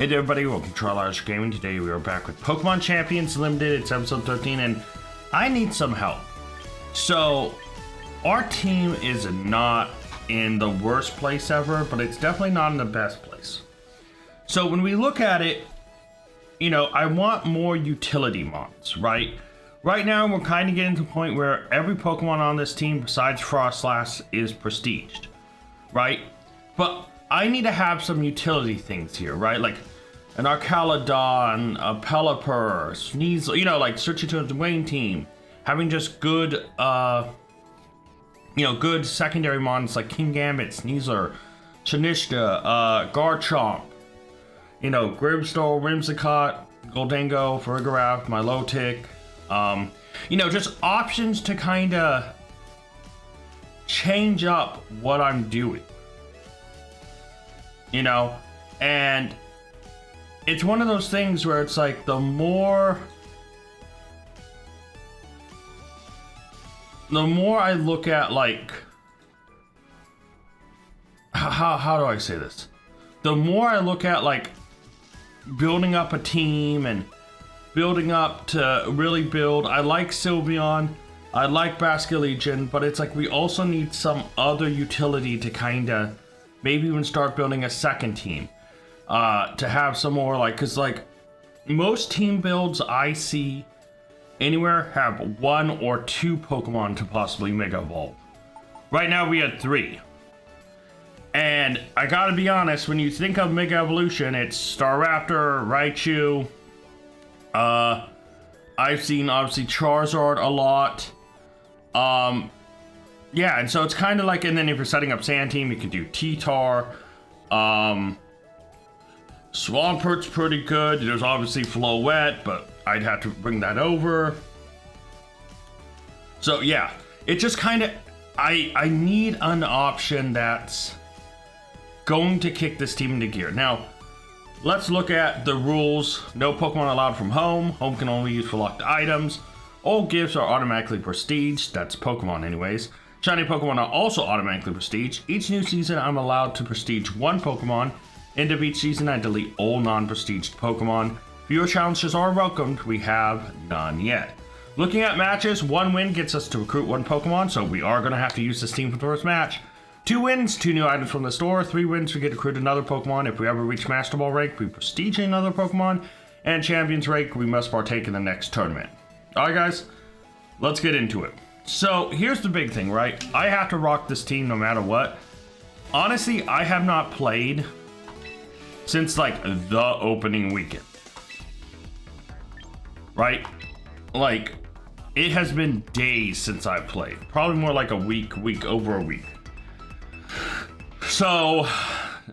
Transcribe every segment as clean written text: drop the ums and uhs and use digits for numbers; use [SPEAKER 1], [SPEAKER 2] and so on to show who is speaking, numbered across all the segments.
[SPEAKER 1] Hey there, everybody, welcome to Elijah Gaming. Today we are back with Pokemon Champions Limited. It's episode 13 and I need some help. So our team is not in the worst place ever, but it's definitely not in the best place. So when we look at it, you know, I want more utility mons, right? Right now we're kind of getting to the point where every Pokemon on this team besides Frostlass is prestiged, right? But I need to have some utility things here, right? Like an Arcaladon, a Pelipper, Sneasel, you know, like switching to the Wayne team. Having just good, good secondary mons like Kingambit, Sneasler, Chanishta, Garchomp, you know, Grimmsnarl, Whimsicott, Goldango, Farigiraf, Milotic. You know, just options to kind of change up what I'm doing. You know, and it's one of those things where it's like the more I look at, like, how do I say this? The more I look at, like, building up a team and building up to really build. I like Sylveon, I like Basculegion, but it's like we also need some other utility to kind of maybe even start building a second team. To have some more, like, because, like, most team builds I see anywhere have 1 or 2 Pokemon to possibly Mega Evolve. Right now we had 3. And I gotta be honest, when you think of Mega Evolution, it's Staraptor, Raichu. I've seen, obviously, Charizard a lot. Yeah, and so it's kind of like, and then if you're setting up Sand Team, you could do T-Tar. Swampert's pretty good. There's obviously Floette, but I'd have to bring that over. So yeah, it just kind of, I need an option that's going to kick this team into gear. Now, let's look at the rules. No Pokemon allowed from home. Home can only use for locked items. All gifts are automatically prestige. That's Pokemon anyways. Shiny Pokemon are also automatically prestige. Each new season, I'm allowed to prestige 1 Pokemon. End of each season, I delete all non-prestiged Pokemon. Viewer challenges are welcomed. We have none yet. Looking at matches, 1 win gets us to recruit 1 Pokemon, so we are going to have to use this team for the first match. 2 wins, 2 new items from the store. 3 wins, we get to recruit another Pokemon. If we ever reach Master Ball rank, we prestige another Pokemon. And Champions rank, we must partake in the next tournament. Alright guys, let's get into it. So here's the big thing, right? I have to rock this team no matter what. Honestly, I have not played since, like, the opening weekend. Right? Like, it has been days since I played. Probably more like a week, over a week. So,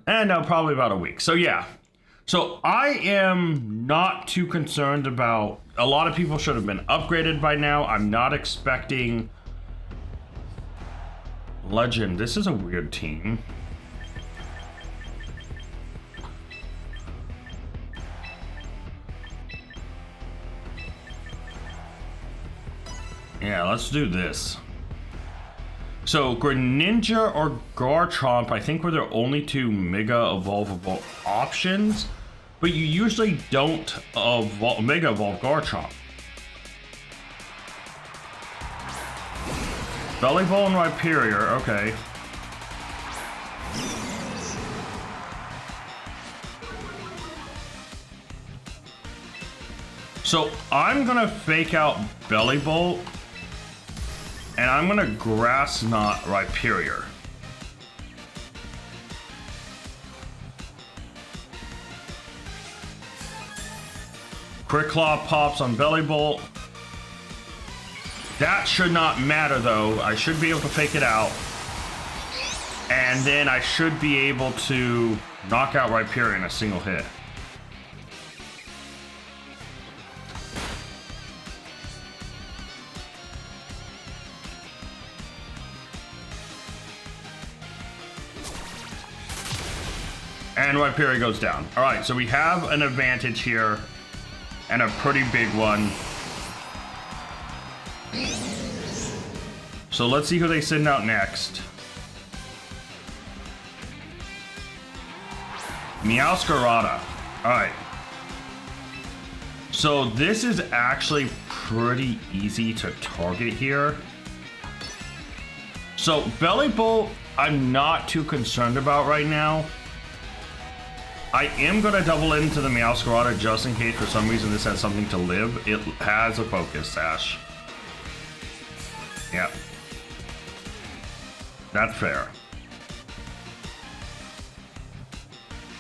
[SPEAKER 1] and no, probably about a week. So yeah. So I am not too concerned about, a lot of people should have been upgraded by now. I'm not expecting Legend. This is a weird team. Yeah, let's do this. So, Greninja or Garchomp, I think, were their only 2 Mega Evolvable options, but you usually don't Mega Evolve Garchomp. Bellibolt and Rhyperior, okay. So, I'm gonna fake out Bellibolt. And I'm gonna Grass Knot Rhyperior. Quick Claw pops on Bellibolt. That should not matter though. I should be able to fake it out. And then I should be able to knock out Rhyperior in a single hit. And Rhyperior goes down. All right, so we have an advantage here, and a pretty big one. So let's see who they send out next. Meowscarada. Alright. So this is actually pretty easy to target here. So Belly Bolt, I'm not too concerned about right now. I am going to double into the Meowscarada just in case for some reason this has something to live. It has a focus sash. Yep. That's fair.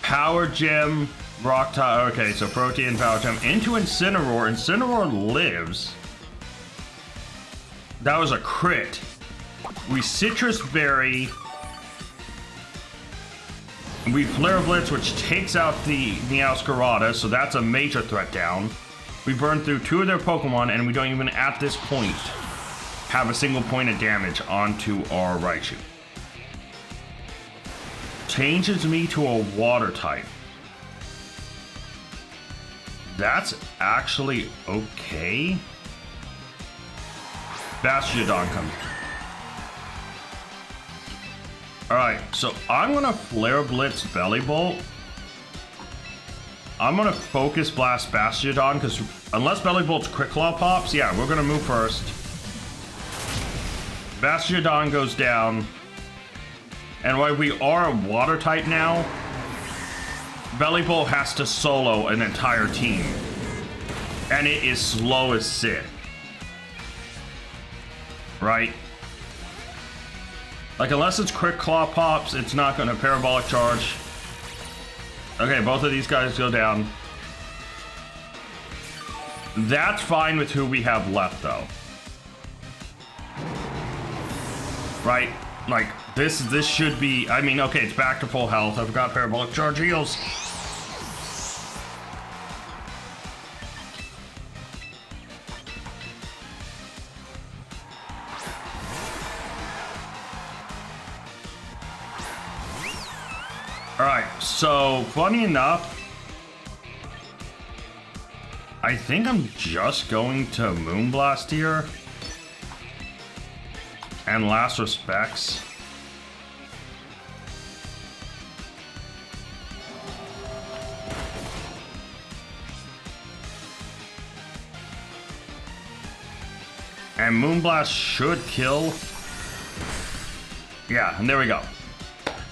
[SPEAKER 1] Power Gem, Rock Tile. Okay, so Protean, Power Gem into Incineroar. Incineroar lives. That was a crit. We Citrus Berry. We Flare Blitz, which takes out the Meowscarada, so that's a major threat down. We burn through 2 of their Pokemon, and we don't even, at this point, have a single point of damage onto our Raichu. Changes me to a Water type. That's actually okay. Bastiodon comes. Alright, so I'm gonna Flare Blitz Belly Bolt. I'm gonna Focus Blast Bastiodon, because unless Belly Bolt's Quick Claw pops, yeah, we're gonna move first. Bastiodon goes down. And while we are a Water type now, Belly Bolt has to solo an entire team. And it is slow as shit. Right? Like, unless it's Quick Claw pops, it's not gonna Parabolic Charge. Okay, both of these guys go down. That's fine with who we have left, though. Right? Like, this should be... I mean, okay, it's back to full health. I forgot Parabolic Charge heals. Alright, so, funny enough, I think I'm just going to Moonblast here. And last respects. And Moonblast should kill. Yeah, and there we go.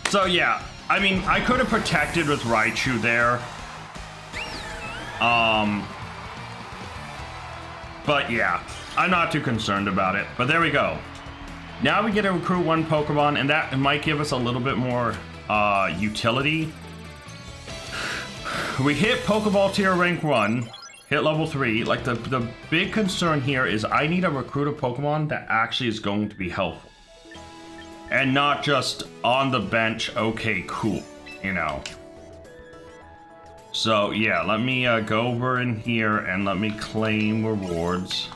[SPEAKER 1] So yeah, I mean, I could have protected with Raichu there. But yeah, I'm not too concerned about it. But there we go. Now we get to recruit 1 Pokemon, and that might give us a little bit more utility. We hit Pokeball tier rank 1, hit level 3. Like, the big concern here is I need to recruit a Pokemon that actually is going to be helpful. And not just on the bench, okay, cool, you know. So yeah, let me go over in here and let me claim rewards.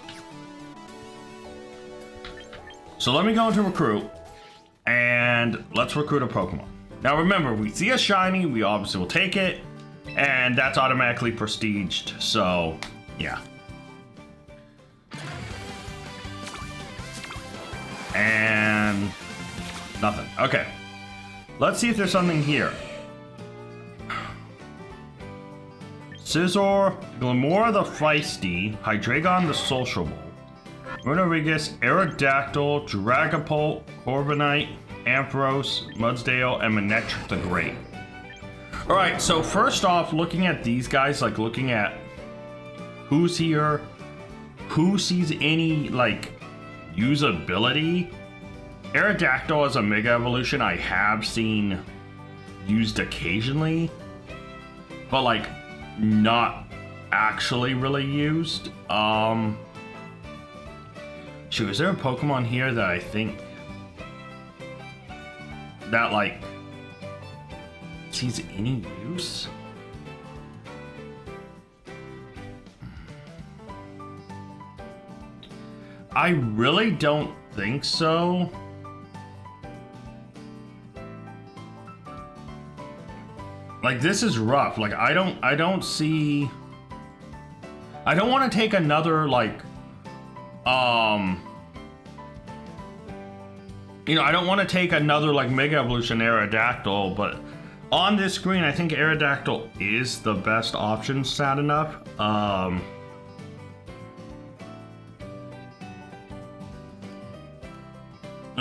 [SPEAKER 1] So let me go into recruit, and let's recruit a Pokemon. Now remember, we see a shiny, we obviously will take it, and that's automatically prestiged, so yeah. And nothing. Okay. Let's see if there's something here. Scizor, Glamora the Feisty, Hydreigon the Sociable, Runerigus, Aerodactyl, Dragapult, Corviknight, Ampharos, Mudsdale, and Manectric the Great. Alright, so first off, looking at these guys, like looking at who's here, who sees any, like, usability. Aerodactyl as a Mega Evolution I have seen used occasionally, but like not actually really used. Shoot, is there a Pokemon here that I think that like sees any use? I really don't think so. Like, this is rough. Like, I don't see... I don't want to take another, like, you know, I don't want to take another, like, Mega Evolution Aerodactyl, but On this screen, I think Aerodactyl is the best option, sad enough.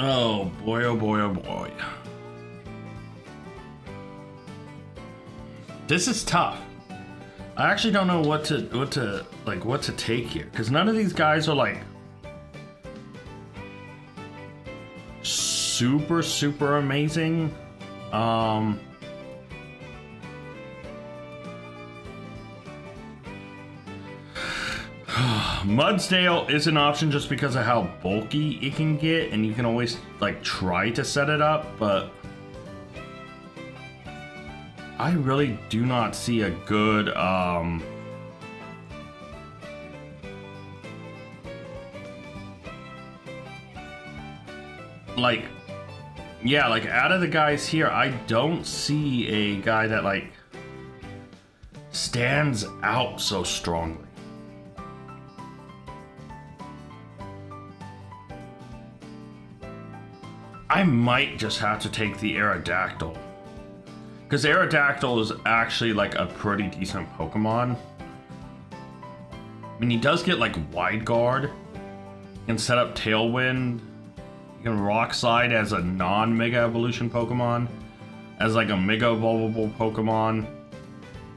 [SPEAKER 1] Oh boy, oh boy, oh boy. This is tough. I actually don't know what to take here, because none of these guys are like super amazing. Mudsdale is an option just because of how bulky it can get, and you can always like try to set it up, but I really do not see a good like out of the guys here, I don't see a guy that like stands out so strongly. I might just have to take the Aerodactyl, because Aerodactyl is actually like a pretty decent Pokemon. I mean, he does get like Wide Guard. You can set up Tailwind. You can Rock Slide as a non-Mega Evolution Pokemon, as like a Mega Evolvable Pokemon.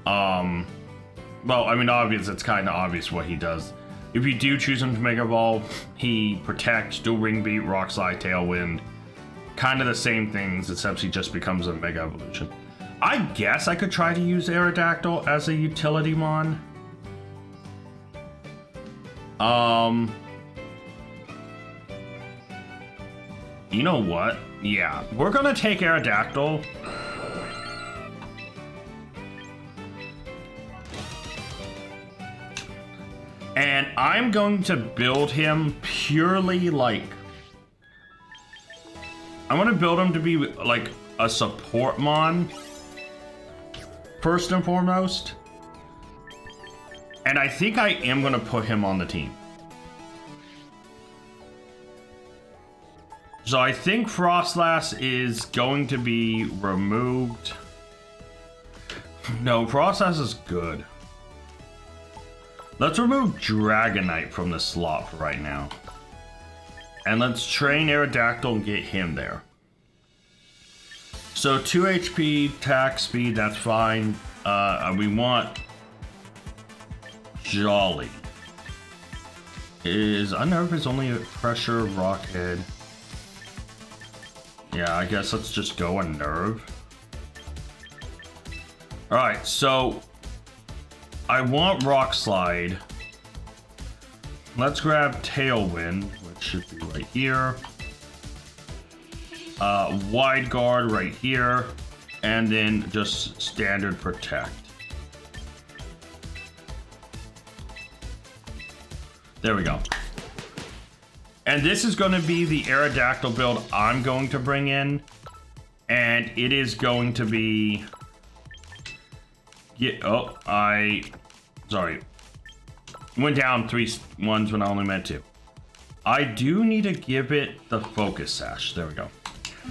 [SPEAKER 1] Well, I mean, it's kind of obvious what he does. If you do choose him to Mega Evolve, he protects, Dual Ring Beat, Rock Slide, Tailwind. Kind of the same things, except he just becomes a Mega Evolution. I guess I could try to use Aerodactyl as a utility mon. You know what? Yeah, we're gonna take Aerodactyl. And I'm going to build him purely like... I want to build him to be like a support mon, first and foremost. And I think I am going to put him on the team. So I think Frostlass is going to be removed. No, Frostlass is good. Let's remove Dragonite from the slot for right now. And let's train Aerodactyl and get him there. So 2 HP, attack speed, that's fine. We want Jolly. Is Unnerve is only a pressure, Rockhead. Yeah, I guess let's just go Unnerve. Alright, so I want Rock Slide. Let's grab Tailwind, which should be right here. Wide Guard right here. And then just standard Protect. There we go. And this is going to be the Aerodactyl build I'm going to bring in. And it is going to be... Sorry. Went down 3 ones when I only meant to. I do need to give it the Focus Sash. There we go.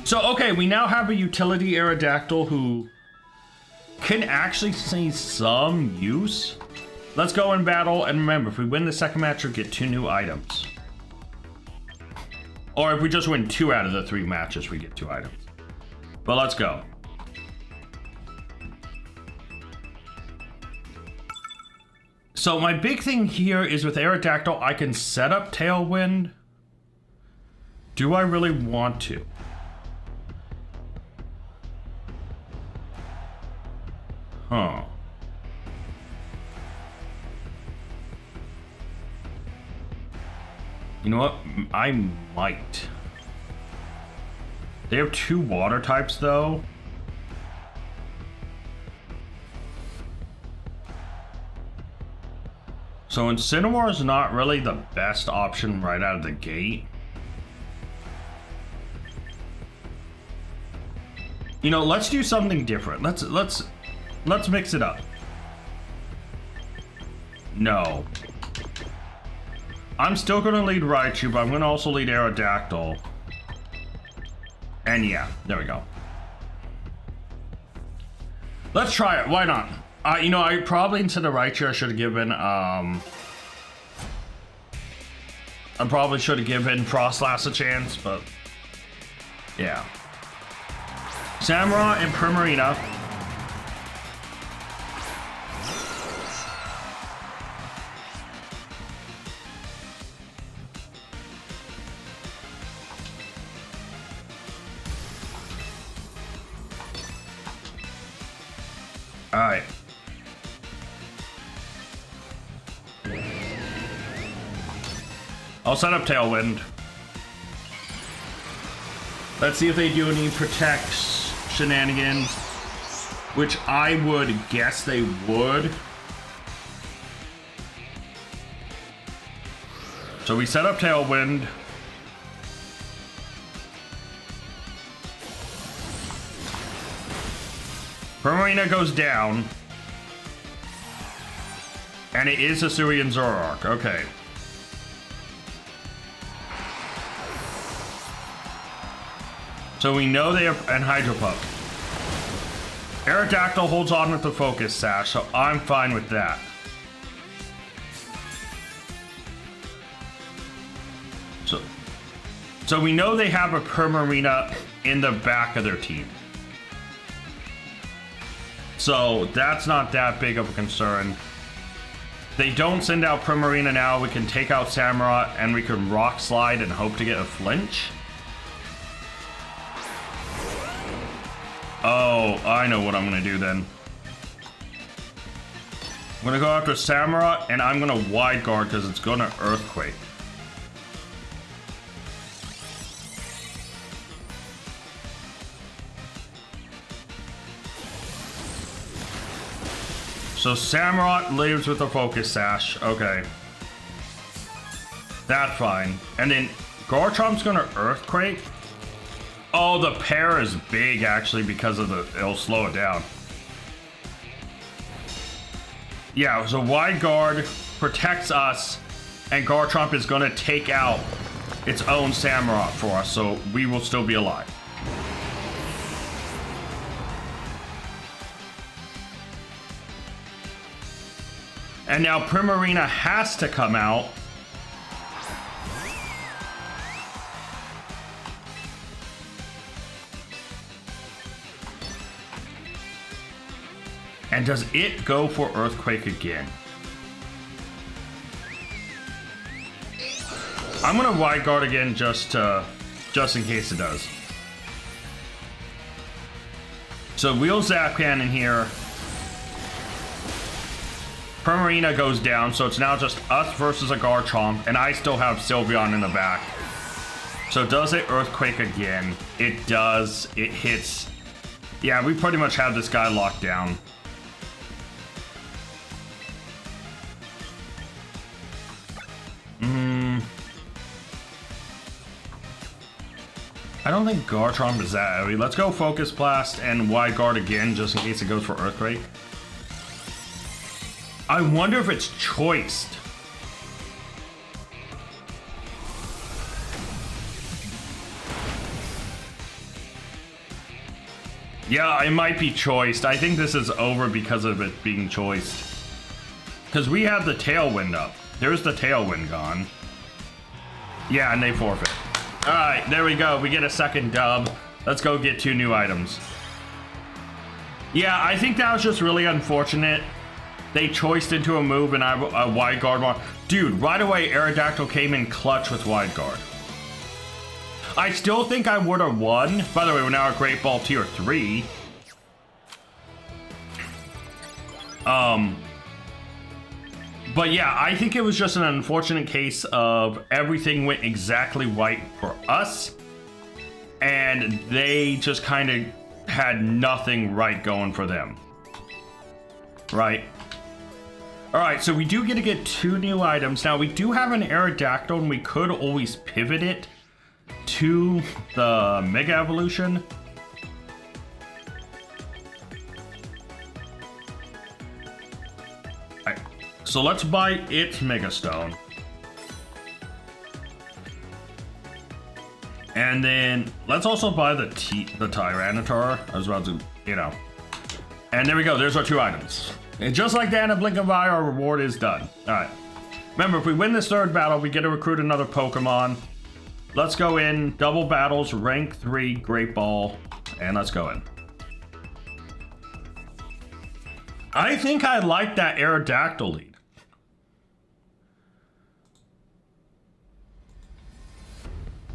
[SPEAKER 1] So, okay, we now have a utility Aerodactyl who can actually see some use. Let's go in battle, and remember, if we win the second match, we'll get 2 new items. Or if we just win 2 out of the 3 matches, we get 2 items. But let's go. So my big thing here is with Aerodactyl, I can set up Tailwind. Do I really want to? Huh. You know what? I might. They have 2 water types though. So Incineroar is not really the best option right out of the gate. You know, let's do something different. Let's mix it up. No. I'm still gonna lead Raichu, but I'm gonna also lead Aerodactyl. And yeah, there we go. Let's try it. Why not? You know, I probably instead of Raichu, I should have given I probably should have given Frostlass a chance, but yeah. Samurott and Primarina. All right. I'll set up Tailwind. Let's see if they do any protects shenanigans, which I would guess they would. So we set up Tailwind. Primarina goes down. And it is Hisuian Zoroark. Okay. So we know they have an Hydro Pup. Aerodactyl holds on with the Focus Sash, so I'm fine with that. So we know they have a Primarina in the back of their team. So that's not that big of a concern. They don't send out Primarina now. We can take out Samurott and we can Rock Slide and hope to get a flinch. Oh, I know what I'm gonna do then. I'm gonna go after Samurott and I'm gonna Wide Guard because it's gonna Earthquake. So Samurott lives with a Focus Sash. Okay. That's fine. And then Garchomp's gonna Earthquake. Oh, the pair is big actually because of the, it'll slow it down. Yeah, so Wide Guard protects us and Garchomp is gonna take out its own Samurott for us, so we will still be alive. And now Primarina has to come out. And does it go for Earthquake again? I'm gonna Wide Guard again just in case it does. So Wheel Zap Cannon here. Primarina goes down, so it's now just us versus a Garchomp, and I still have Sylveon in the back. So does it Earthquake again? It does. It hits. Yeah, we pretty much have this guy locked down. I don't think Garchomp is that heavy. Let's go Focus Blast and Wide Guard again, just in case it goes for Earthquake. I wonder if it's choiced. Yeah, it might be choiced. I think this is over because of it being choiced. Because we have the Tailwind up. There's the Tailwind gone. Yeah, and they forfeit. Alright, there we go. We get a second dub. Let's go get 2 new items. Yeah, I think that was just really unfortunate. They choiced into a move and I Wide Guard one. Dude, right away Aerodactyl came in clutch with Wide Guard. I still think I would have won. By the way, we're now at Great Ball Tier 3. But yeah, I think it was just an unfortunate case of everything went exactly right for us. And they just kind of had nothing right going for them. Right? Alright, so we do get to get 2 new items. Now, we do have an Aerodactyl, and we could always pivot it to the Mega Evolution. Alright, so let's buy its Mega Stone. And then, let's also buy the Tyranitar. I was about to, you know. And there we go, there's our 2 items. And just like that, in a blink of an eye, our reward is done. All right. Remember, if we win this 3rd battle, we get to recruit another Pokemon. Let's go in, double battles, rank 3, Great Ball, and let's go in. I think I like that Aerodactyl lead.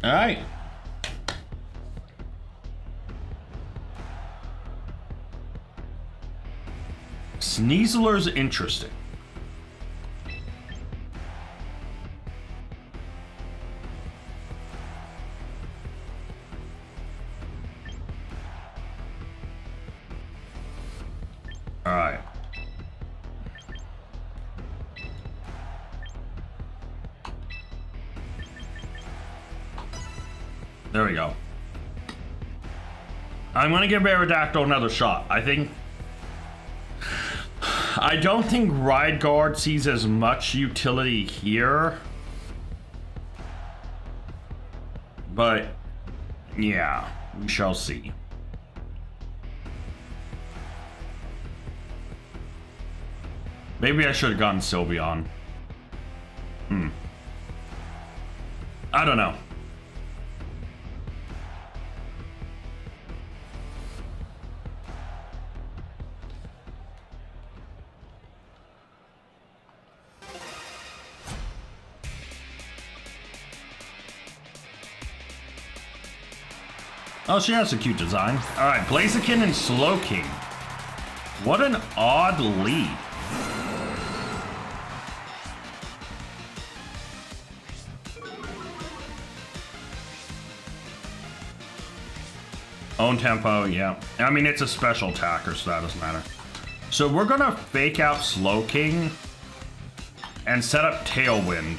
[SPEAKER 1] All right. Sneasler's interesting. All right. There we go. I'm gonna give Aerodactyl another shot. I don't think Ride Guard sees as much utility here. But yeah, we shall see. Maybe I should have gotten Sylveon. I don't know. Oh, she has a cute design. All right, Blaziken and Slowking. What an odd lead. Own tempo, yeah. I mean, it's a special attacker, so that doesn't matter. So we're gonna fake out Slowking and set up Tailwind.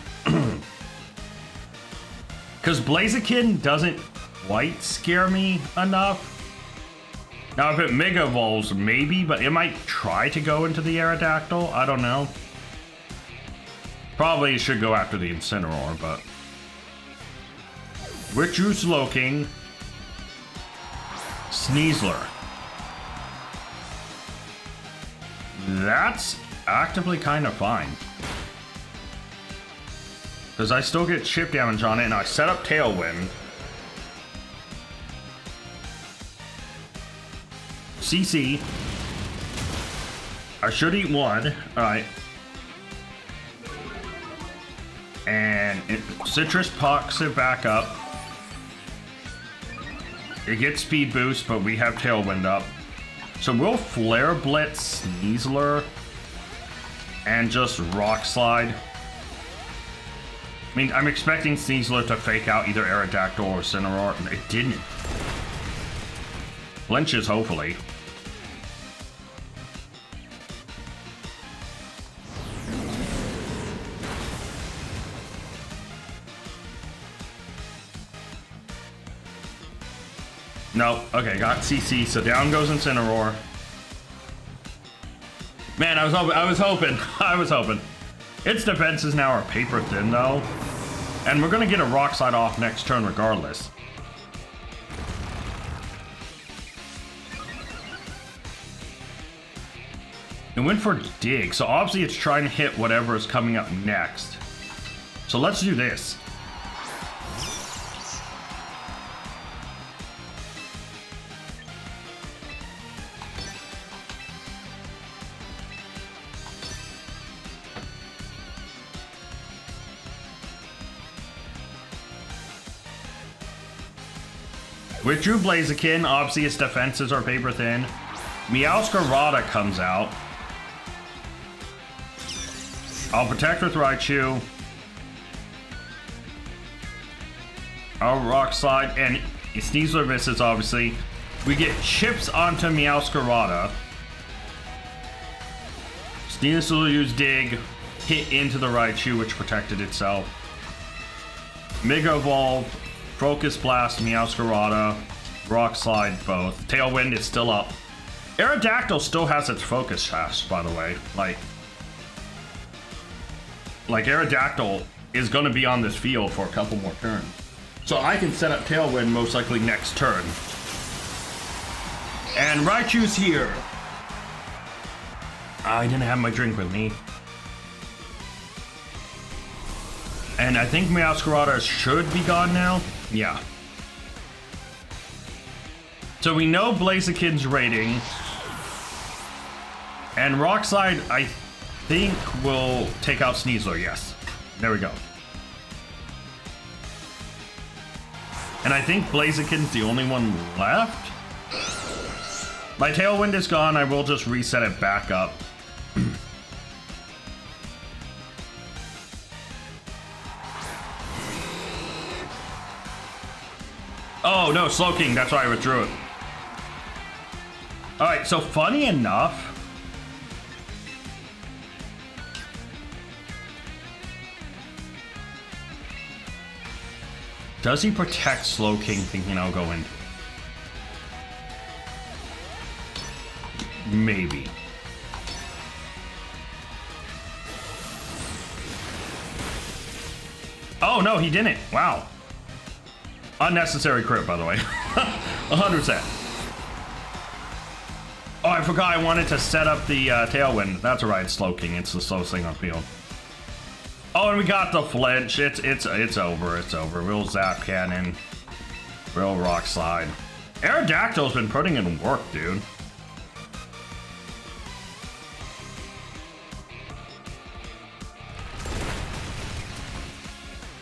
[SPEAKER 1] Because Blaziken doesn't quite scare me enough. Now, if it Mega Evolves, maybe, but it might try to go into the Aerodactyl. I don't know. Probably it should go after the Incineroar, but... Withdrew Slowking. Sneasler. That's actively kind of fine. Because I still get chip damage on it, and I set up Tailwind. CC. I should eat 1. Alright. And Citrus pucks it back up. It gets speed boost, but we have Tailwind up. So we'll Flare Blitz Sneasler and just Rock Slide. I mean, I'm expecting Sneasler to fake out either Aerodactyl or Incineroar, and it didn't. Flinches, hopefully. No, okay, got CC, so down goes Incineroar. Man, I was hoping. Its defenses now are paper thin though. And we're gonna get a Rock Slide off next turn regardless. It went for Dig, so obviously it's trying to hit whatever is coming up next. So let's do this. Withdrew Blaziken, obviously its defenses are paper thin. Meowscarada comes out. I'll protect with Raichu. I'll Rock Slide, and Sneasler misses, obviously. We get chips onto Meowscarada. Sneasler will use Dig, hit into the Raichu, which protected itself. Mega Evolve, Focus Blast, Meowscarada, Rock Slide both. Tailwind is still up. Aerodactyl still has its Focus Sash, by the way. Like Aerodactyl is going to be on this field for a couple more turns. So I can set up Tailwind most likely next turn. And Raichu's here. I didn't have my drink with me. And I think Meowscarada should be gone now. Yeah. So we know Blaziken's rating. And Rockslide, I think, will take out Sneasler, yes. There we go. And I think Blaziken's the only one left. My Tailwind is gone, I will just reset it back up. Oh no, Slowking, that's why I withdrew it. Alright, so funny enough, does he protect Slowking thinking I'll go in? Maybe. Oh no, he didn't. Wow. Unnecessary crit, by the way. 100%. Oh, I forgot I wanted to set up the Tailwind. That's right, Slowking. It's the slowest thing on field. Oh, and we got the flinch. It's over. It's over. Real Zap Cannon. Real Rock Slide. Aerodactyl's been putting in work, dude.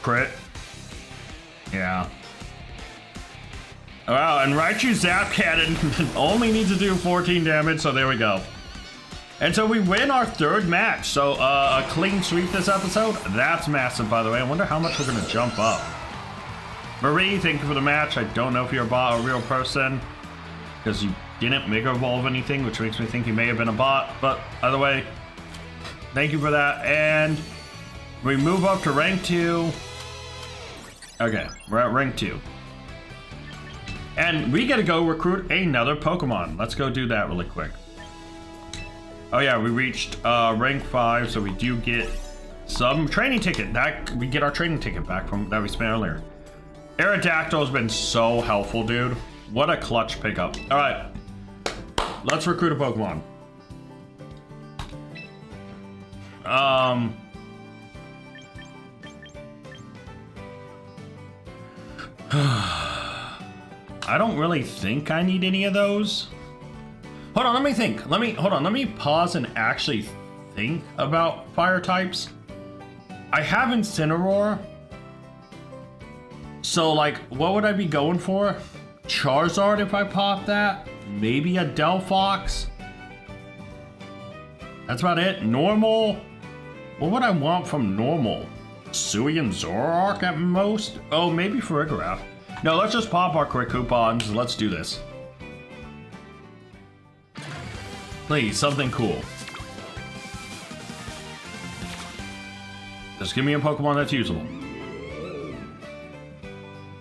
[SPEAKER 1] Crit. Yeah. Wow, and Raichu Zap Cannon only needs to do 14 damage, so there we go. And so we win our third match. So a clean sweep this episode. That's massive, by the way. I wonder how much we're gonna jump up. Marie, thank you for the match. I don't know if you're a bot or a real person, because you didn't Mega Evolve anything, which makes me think you may have been a bot. But either way, thank you for that. And we move up to rank 2. Okay, we're at rank 2. And we gotta go recruit another Pokemon. Let's go do that really quick. Oh yeah, we reached rank 5, so we do get some training ticket. That we get our training ticket back from that we spent earlier. Aerodactyl has been so helpful, dude. What a clutch pickup. All right, let's recruit a Pokemon. I don't really think I need any of those. Hold on, let me think. Let me pause and actually think about fire types. I have Incineroar. So like, what would I be going for? Charizard if I pop that? Maybe a Delphox? That's about it. Normal? What would I want from normal? Sui and Zoroark at most? Oh, maybe Farigiraf. No, let's just pop our quick coupons. Let's do this. Please, something cool. Just give me a Pokemon that's usable.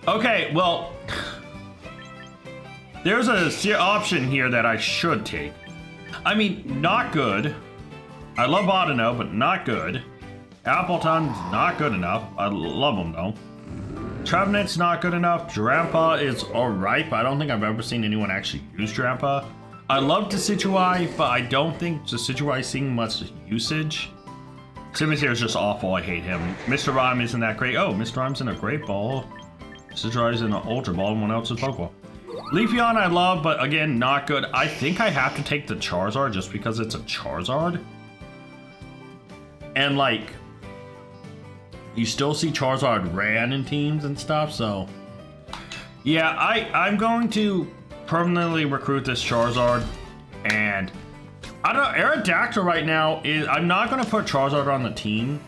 [SPEAKER 1] Okay, well, there's a option here that I should take. I mean, not good. I love Audino, but not good. Appleton's not good enough. I love them though. Trevenant's not good enough. Drampa is alright, but I don't think I've ever seen anyone actually use Drampa. I love Decidueye, but I don't think Decidueye's seeing much usage. Simisear is just awful. I hate him. Mr. Rhyme isn't that great. Oh, Mr. Rhyme's in a great ball. Decidueye's in an Ultra Ball and one else is Pokeball. Leafeon I love, but again, not good. I think I have to take the Charizard just because it's a Charizard. And like, you still see Charizard ran in teams and stuff, so yeah, I'm going to permanently recruit this Charizard. And I don't know, Aerodactyl right now is, I'm not going to put Charizard on the team.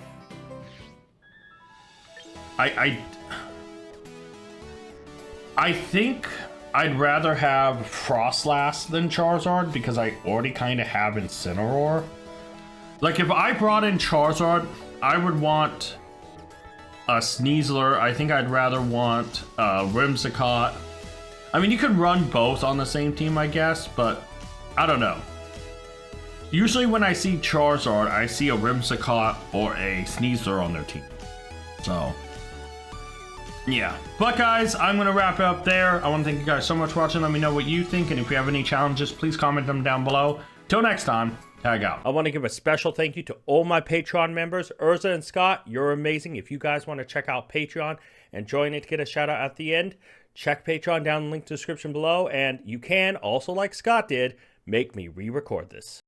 [SPEAKER 1] I think I'd rather have Frostlass than Charizard because I already kind of have Incineroar. Like if I brought in Charizard, I would want a Sneasler. I think I'd rather want Whimsicott. I mean, you could run both on the same team, I guess, but I don't know. Usually when I see Charizard, I see a Whimsicott or a Sneasler on their team. So, yeah. But guys, I'm going to wrap it up there. I want to thank you guys so much for watching. Let me know what you think, and if you have any challenges, please comment them down below. Till next time, tag out.
[SPEAKER 2] I want to give a special thank you to all my Patreon members. Urza and Scott, you're amazing. If you guys want to check out Patreon and join it to get a shout out at the end, check Patreon down in the link to the description below. And you can, also like Scott did, make me re-record this.